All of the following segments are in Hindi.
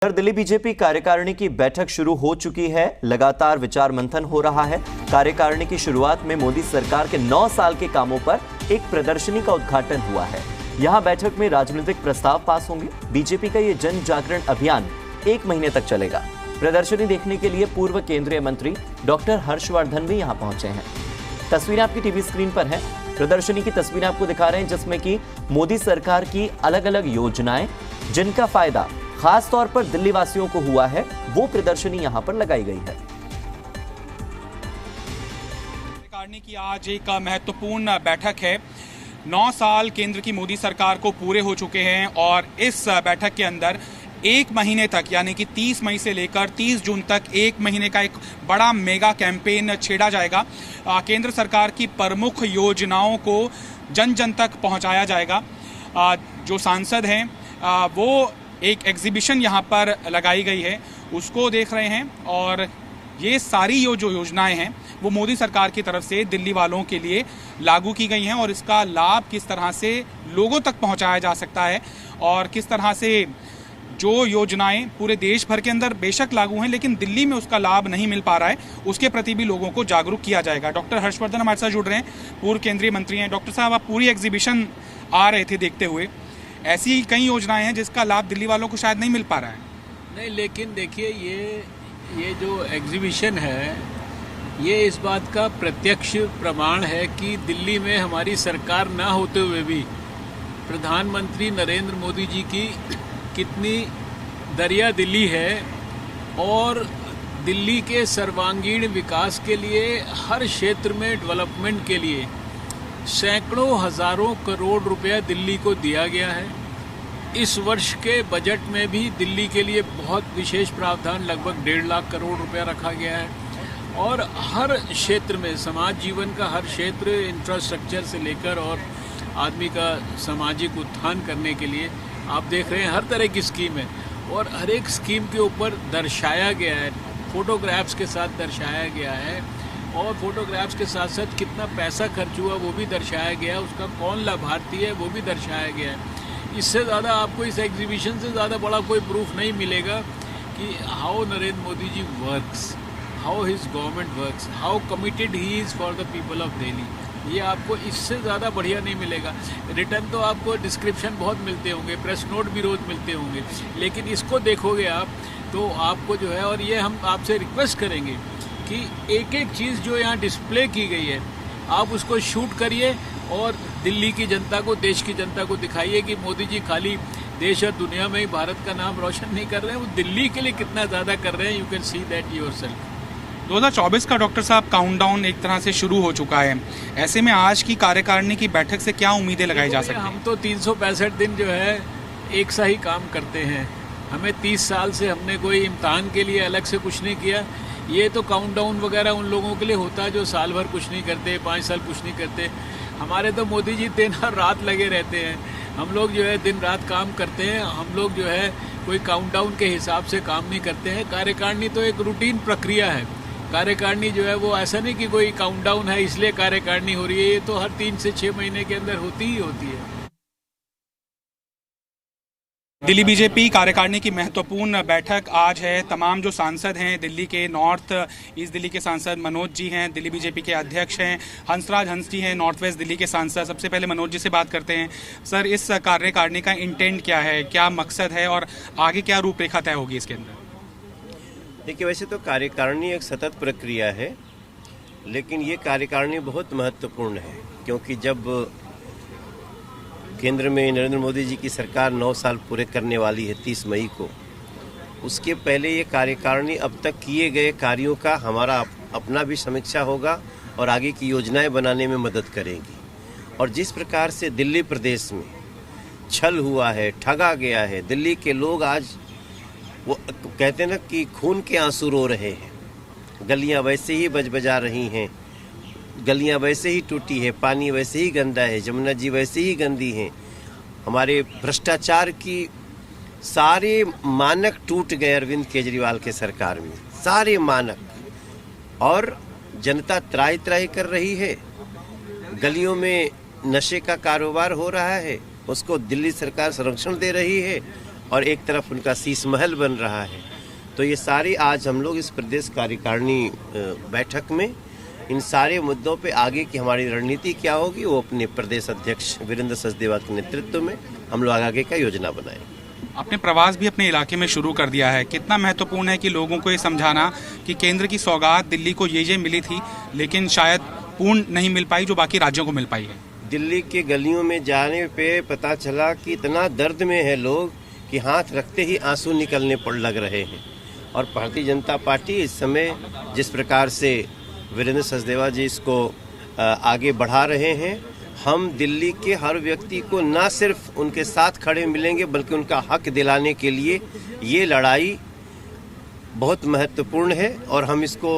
इधर दिल्ली बीजेपी कार्यकारिणी की बैठक शुरू हो चुकी है। लगातार विचार मंथन हो रहा है। कार्यकारिणी की शुरुआत में मोदी सरकार के 9 साल के कामों पर एक प्रदर्शनी का उद्घाटन हुआ है। यहां बैठक में राजनीतिक प्रस्ताव पास होंगे। बीजेपी का ये जन जागरण अभियान 1 महीने तक चलेगा। प्रदर्शनी देखने के लिए पूर्व केंद्रीय मंत्री डॉक्टर हर्षवर्धन भी यहां पहुंचे हैं। तस्वीरें आपकी टीवी स्क्रीन पर हैं। प्रदर्शनी की तस्वीरें आपको दिखा रहे हैं, जिसमें कि मोदी सरकार की अलग अलग योजनाएं जिनका फायदा खास तौर पर दिल्ली वासियों को हुआ है, वो प्रदर्शनी यहां पर लगाई गई है। कार्यकारिणी की आज एक महत्वपूर्ण बैठक है। 9 साल केंद्र की मोदी सरकार को पूरे हो चुके हैं और इस बैठक के अंदर 1 महीने तक यानी कि 30 मई से लेकर 30 जून तक 1 महीने का एक बड़ा मेगा कैंपेन छेड़ा जाएगा। केंद्र सरकार की प्रमुख योजनाओं को जन जन तक पहुंचाया जाएगा। जो सांसद हैं वो एक एग्जीबिशन यहाँ पर लगाई गई है, उसको देख रहे हैं और ये सारी जो योजनाएं हैं वो मोदी सरकार की तरफ से दिल्ली वालों के लिए लागू की गई हैं और इसका लाभ किस तरह से लोगों तक पहुँचाया जा सकता है और किस तरह से जो योजनाएं पूरे देश भर के अंदर बेशक लागू हैं लेकिन दिल्ली में उसका लाभ नहीं मिल पा रहा है, उसके प्रति भी लोगों को जागरूक किया जाएगा। डॉक्टर हर्षवर्धन हमारे साथ जुड़ रहे हैं, पूर्व केंद्रीय मंत्री हैं। डॉक्टर साहब, आप पूरी एग्जीबिशन आ रहे थे देखते हुए, ऐसी कई योजनाएं हैं जिसका लाभ दिल्ली वालों को शायद नहीं मिल पा रहा है। नहीं, लेकिन देखिए ये जो एग्जीबिशन है ये इस बात का प्रत्यक्ष प्रमाण है कि दिल्ली में हमारी सरकार ना होते हुए भी प्रधानमंत्री नरेंद्र मोदी जी की कितनी दरिया दिली है और दिल्ली के सर्वांगीण विकास के लिए हर क्षेत्र में डेवलपमेंट के लिए सैकड़ों हजारों करोड़ रुपया दिल्ली को दिया गया है। इस वर्ष के बजट में भी दिल्ली के लिए बहुत विशेष प्रावधान लगभग 1.5 लाख करोड़ रुपया रखा गया है और हर क्षेत्र में समाज जीवन का हर क्षेत्र इंफ्रास्ट्रक्चर से लेकर और आदमी का सामाजिक उत्थान करने के लिए आप देख रहे हैं हर तरह की स्कीम है और हर एक स्कीम के ऊपर दर्शाया गया है, फोटोग्राफ्स के साथ दर्शाया गया है और फोटोग्राफ्स के साथ साथ कितना पैसा खर्च हुआ वो भी दर्शाया गया है, उसका कौन लाभार्थी है वो भी दर्शाया गया है। इससे ज़्यादा आपको इस एग्जीबिशन से ज़्यादा बड़ा कोई प्रूफ नहीं मिलेगा कि how Narendra Modi ji works, how his government works, how committed he is for the people of Delhi. ये आपको इससे ज़्यादा बढ़िया नहीं मिलेगा। रिटर्न तो आपको डिस्क्रिप्शन बहुत मिलते होंगे, प्रेस नोट भी रोज़ मिलते होंगे, लेकिन इसको देखोगे आप तो आपको जो है, और ये हम आपसे रिक्वेस्ट करेंगे कि एक एक चीज़ जो यहाँ डिस्प्ले की गई है आप उसको शूट करिए और दिल्ली की जनता को, देश की जनता को दिखाइए कि मोदी जी खाली देश और दुनिया में ही भारत का नाम रोशन नहीं कर रहे हैं, वो दिल्ली के लिए कितना ज़्यादा कर रहे हैं। You can see that yourself. 2024 का डॉक्टर साहब काउंटडाउन एक तरह से शुरू हो चुका है। ऐसे में आज की कार्यकारिणी की बैठक से क्या उम्मीदें लगाई जा सकती हैं? हम तो 365 दिन जो है एक सा ही काम करते हैं। हमें 30 साल से हमने कोई इम्तिहान के लिए अलग से कुछ नहीं किया। ये तो काउंटडाउन वगैरह उन लोगों के लिए होता है जो साल भर कुछ नहीं करते, 5 साल कुछ नहीं करते। हमारे तो मोदी जी दिन और रात लगे रहते हैं। हम लोग जो है दिन रात काम करते हैं। हम लोग जो है कोई काउंटडाउन के हिसाब से काम नहीं करते हैं। कार्यकारिणी तो एक रूटीन प्रक्रिया है। कार्यकारिणी जो है वो ऐसा नहीं कि कोई काउंटडाउन है इसलिए कार्यकारिणी हो रही है, ये तो हर 3 से 6 महीने के अंदर होती ही होती है। दिल्ली बीजेपी कार्यकारिणी की महत्वपूर्ण बैठक आज है। तमाम जो सांसद हैं दिल्ली के, नॉर्थ ईस्ट दिल्ली के सांसद मनोज जी हैं, दिल्ली बीजेपी के अध्यक्ष हैं, हंसराज हंस जी हैं, नॉर्थ वेस्ट दिल्ली के सांसद। सबसे पहले मनोज जी से बात करते हैं। सर, इस कार्यकारिणी का इंटेंट क्या है, क्या मकसद है और आगे क्या रूपरेखा तय होगी इसके अंदर? देखिए, वैसे तो कार्यकारिणी एक सतत प्रक्रिया है, लेकिन ये कार्यकारिणी बहुत महत्वपूर्ण है क्योंकि जब केंद्र में नरेंद्र मोदी जी की सरकार 9 साल पूरे करने वाली है 30 मई को, उसके पहले ये कार्यकारिणी अब तक किए गए कार्यों का हमारा अपना भी समीक्षा होगा और आगे की योजनाएं बनाने में मदद करेगी। और जिस प्रकार से दिल्ली प्रदेश में छल हुआ है, ठगा गया है, दिल्ली के लोग आज वो कहते हैं ना कि खून के आंसू रो रहे हैं। गलियां वैसे ही बजबजा रही हैं, गलियां वैसे ही टूटी है, पानी वैसे ही गंदा है, जमुना जी वैसे ही गंदी हैं। हमारे भ्रष्टाचार की सारे मानक टूट गए अरविंद केजरीवाल के सरकार में, सारे मानक। और जनता त्राही त्राही कर रही है। गलियों में नशे का कारोबार हो रहा है, उसको दिल्ली सरकार संरक्षण दे रही है और एक तरफ उनका शीश महल बन रहा है। तो ये सारी आज हम लोग इस प्रदेश कार्यकारिणी बैठक में इन सारे मुद्दों पे आगे की हमारी रणनीति क्या होगी वो अपने प्रदेश अध्यक्ष वीरेंद्र सचदेवा के नेतृत्व में हम लोग आगे का योजना बनाएंगे। आपने प्रवास भी अपने इलाके में शुरू कर दिया है, कितना महत्वपूर्ण है कि लोगों को ये समझाना कि केंद्र की सौगात दिल्ली को ये मिली थी लेकिन शायद पूर्ण नहीं मिल पाई जो बाकी राज्यों को मिल पाई है। दिल्ली के गलियों में जाने पे पता चला कि इतना दर्द में है लोग कि हाथ रखते ही आंसू निकलने पर लग रहे हैं। और भारतीय जनता पार्टी इस समय जिस प्रकार से वीरेंद्र सचदेवा जी इसको आगे बढ़ा रहे हैं, हम दिल्ली के हर व्यक्ति को न सिर्फ उनके साथ खड़े मिलेंगे बल्कि उनका हक दिलाने के लिए ये लड़ाई बहुत महत्वपूर्ण है और हम इसको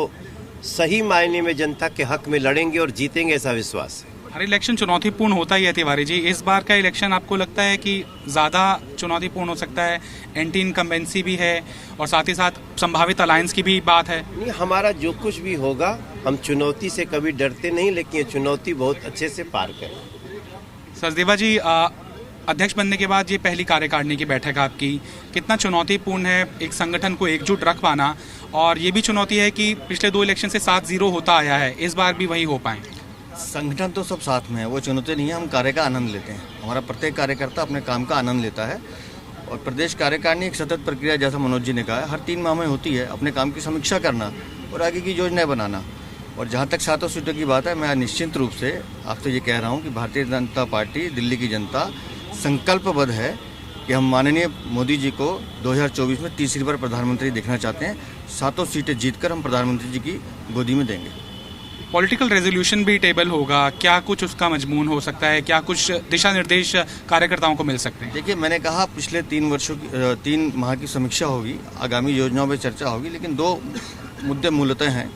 सही मायने में जनता के हक में लड़ेंगे और जीतेंगे, ऐसा विश्वास है। हर इलेक्शन चुनौतीपूर्ण होता ही है तिवारी जी, इस बार का इलेक्शन आपको लगता है कि ज़्यादा चुनौतीपूर्ण हो सकता है? एंटी इनकम्बेंसी भी है और साथ ही साथ संभावित अलायंस की भी बात है। नहीं, हमारा जो कुछ भी होगा हम चुनौती से कभी डरते नहीं, लेकिन ये चुनौती बहुत अच्छे से पार करें। सचदेवा जी, अध्यक्ष बनने के बाद ये पहली कार्यकारिणी की बैठक आपकी, कितना चुनौतीपूर्ण है एक संगठन को एकजुट रख पाना? और ये भी चुनौती है कि पिछले 2 इलेक्शन से 7-0 होता आया है, इस बार भी वही हो पाए। संगठन तो सब साथ में है, वो चुनौती नहीं है, हम कार्य का आनंद लेते हैं। हमारा प्रत्येक कार्यकर्ता अपने काम का आनंद लेता है और प्रदेश कार्यकारिणी एक सतत प्रक्रिया, जैसा मनोज जी ने कहा है, हर 3 माह में होती है। अपने काम की समीक्षा करना और आगे की योजनाएं बनाना। और जहाँ तक 7 सीटों की बात है, मैं निश्चित रूप से आपसे ये कह रहा हूँ कि भारतीय जनता पार्टी, दिल्ली की जनता संकल्पबद्ध है कि हम माननीय मोदी जी को 2024 में तीसरी बार प्रधानमंत्री देखना चाहते हैं। 7 सीटें जीतकर हम प्रधानमंत्री जी की गोदी में देंगे। पॉलिटिकल रेजोल्यूशन भी टेबल होगा, क्या कुछ उसका मजमून हो सकता है? क्या कुछ दिशा निर्देश कार्यकर्ताओं को मिल सकते हैं? देखिए, मैंने कहा पिछले 3 माह की समीक्षा होगी, आगामी योजनाओं पर चर्चा होगी, लेकिन 2 मुद्दे मूलतः हैं।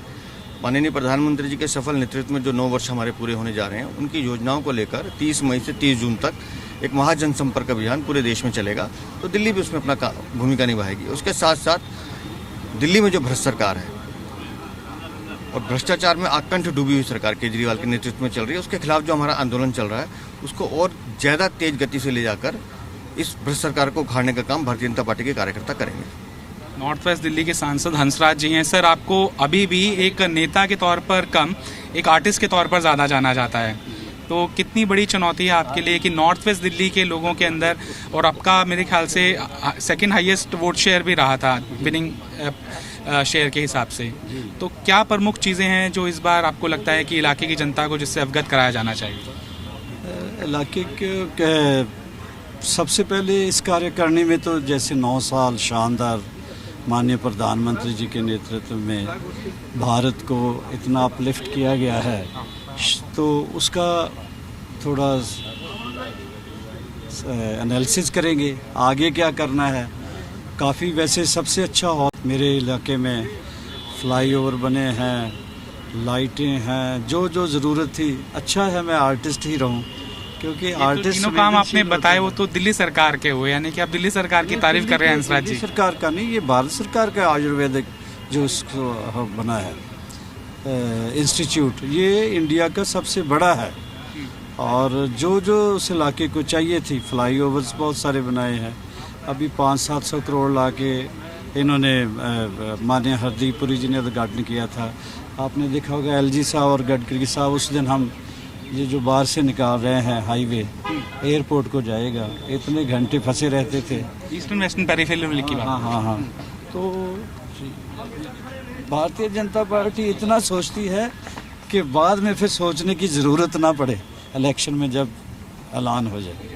माननीय प्रधानमंत्री जी के सफल नेतृत्व में जो 9 वर्ष हमारे पूरे होने जा रहे हैं, उनकी योजनाओं को लेकर 30 मई से 30 जून तक एक महाजनसंपर्क अभियान पूरे देश में चलेगा, तो दिल्ली भी उसमें अपना भूमिका निभाएगी। उसके साथ साथ दिल्ली में जो भ्रष्ट सरकार है और भ्रष्टाचार में आकंठ डूबी हुई सरकार केजरीवाल के नेतृत्व में चल रही है, उसके खिलाफ जो हमारा आंदोलन चल रहा है, उसको और ज़्यादा तेज गति से ले जाकर इस भ्रष्ट सरकार को उखाड़ने का काम भारतीय जनता पार्टी के कार्यकर्ता करेंगे। नॉर्थ वेस्ट दिल्ली के सांसद हंसराज जी हैं। सर, आपको अभी भी एक नेता के तौर पर कम, एक आर्टिस्ट के तौर पर ज़्यादा जाना जाता है, तो कितनी बड़ी चुनौती है आपके लिए कि नॉर्थ वेस्ट दिल्ली के लोगों के अंदर, और आपका मेरे ख्याल से 2nd हाईएस्ट वोट शेयर भी रहा था विनिंग शेयर के हिसाब से, तो क्या प्रमुख चीज़ें हैं जो इस बार आपको लगता है कि इलाके की जनता को जिससे अवगत कराया जाना चाहिए? इलाके के सबसे पहले इस कार्यकारिणी में तो जैसे 9 साल शानदार माननीय प्रधानमंत्री जी के नेतृत्व में भारत को इतना अपलिफ्ट किया गया है, तो उसका थोड़ा एनालिसिस करेंगे, आगे क्या करना है। काफ़ी वैसे सबसे अच्छा हो मेरे इलाके में फ्लाईओवर बने हैं, लाइटें हैं, जो जो ज़रूरत थी। अच्छा है मैं आर्टिस्ट ही रहूं, क्योंकि आर्टिस्ट तीनों काम आपने बताए वो तो दिल्ली सरकार के हुए, यानी कि आप दिल्ली सरकार की तारीफ कर रहे हैं हंसराज जी। दिल्ली सरकार का नहीं, ये भारत सरकार का आयुर्वेदिक जो इसको बना है इंस्टीट्यूट, ये इंडिया का सबसे बड़ा है। और जो जो उस इलाके को चाहिए थी, फ्लाईओवर्स बहुत सारे बनाए हैं। अभी 500-700 करोड़ ला के इन्होंने माननीय हरदीप पुरी जी ने उद्घाटन किया था। आपने देखा होगा LG साहब और गडकरी साहब, उस दिन हम ये जो बाहर से निकाल रहे हैं हाईवे, एयरपोर्ट को जाएगा, इतने घंटे फंसे रहते थे। ईस्टर्न वेस्टर्न पेरिफेरल की बात। हाँ। तो भारतीय जनता पार्टी इतना सोचती है कि बाद में फिर सोचने की ज़रूरत ना पड़े, इलेक्शन में जब ऐलान हो जाए।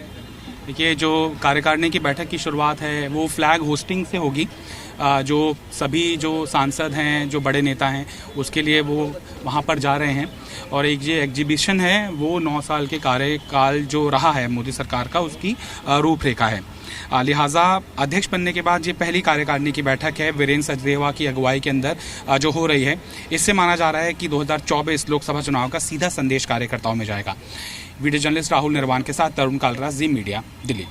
देखिए, जो कार्यकारिणी की बैठक की शुरुआत है वो फ्लैग होस्टिंग से होगी। जो सभी जो सांसद हैं, जो बड़े नेता हैं, उसके लिए वो वहाँ पर जा रहे हैं। और एक ये एग्जीबिशन है वो 9 साल के कार्यकाल जो रहा है मोदी सरकार का, उसकी रूपरेखा है। लिहाजा अध्यक्ष बनने के बाद ये पहली कार्यकारिणी की बैठक है वीरेंद्र सचदेवा की अगुवाई के अंदर जो हो रही है। इससे माना जा रहा है कि 2024 लोकसभा चुनाव का सीधा संदेश कार्यकर्ताओं में जाएगा। वीडियो जर्नलिस्ट राहुल निर्वाण के साथ तरुण कालरा, जी मीडिया, दिल्ली।